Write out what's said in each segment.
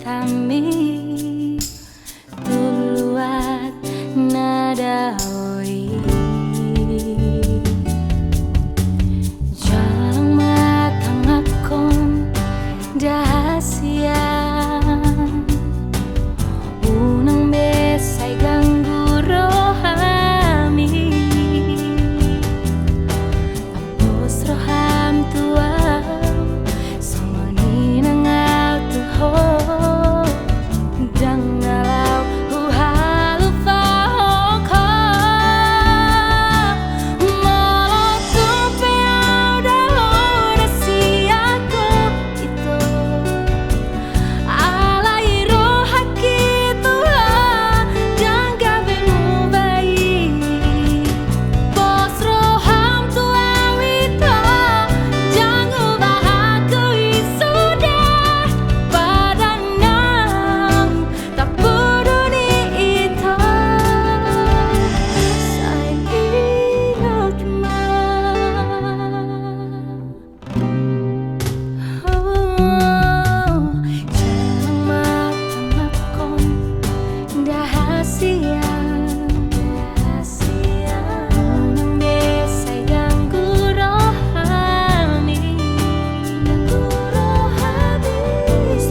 tami tuluat nada oi jarang matang akon dahasia unang besay ganggu rohami tapos roham tua songoni nangau tuho dangalau huhalu fahoko malah tupeau dahulu siaku itu alai rohaki Tuhan dan gabemu baik bos roham tua wito jangan bahakui sudah badanang tak peduli itu saya ingat jarang matang akon dahasia unang besay ganggu rohami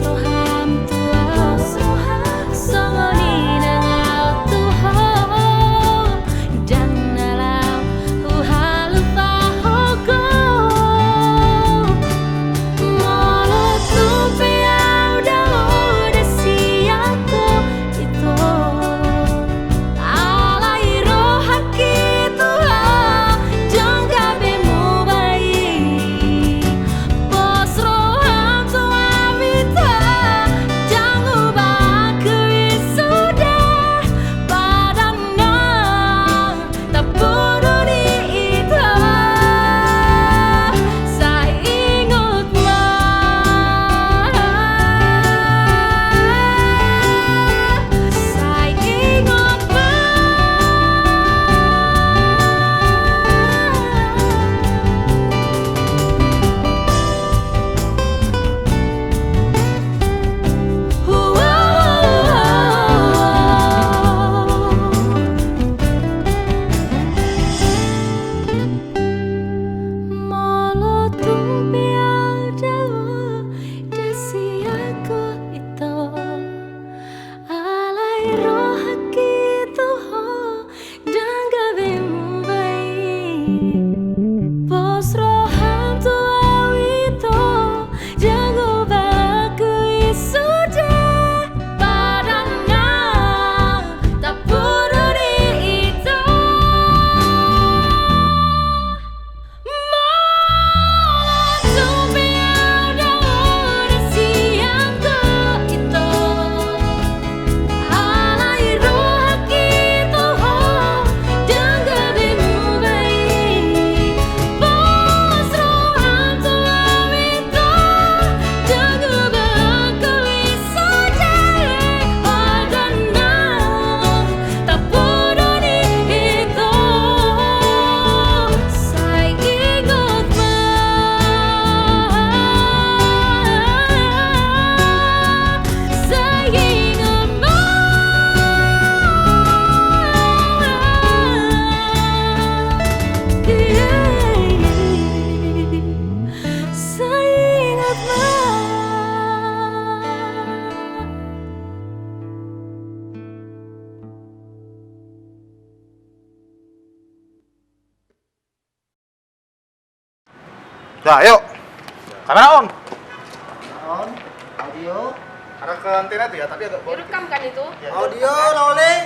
roham tua songoni nangau tuho dan nalau huhalu pahogo malah tupeau dahulu siaku itu alai rohaki Tuhan dan gabemu baik bos roham tua wita jangan bahakui sudah badanang tak peduli itu saya ingat saya ingat malah tupeau dahulu siaku itu alai rohaki Tuhan dan gabemu baik bos roham tua wito jangan bahakui sudah badanang tak peduli itu malah tupeau dahulu siaku itu alai rohaki Tuhan dan gabemu baik bos roham tua wito jangan bahakui sudah badanang tak peduli itu saya ingat saya ingat saya ingat Nah, yuk. Kamera on. On, audio, Arah ke antena tuh ya, tapi agak bawah. Direkam kan itu? audio, rolling,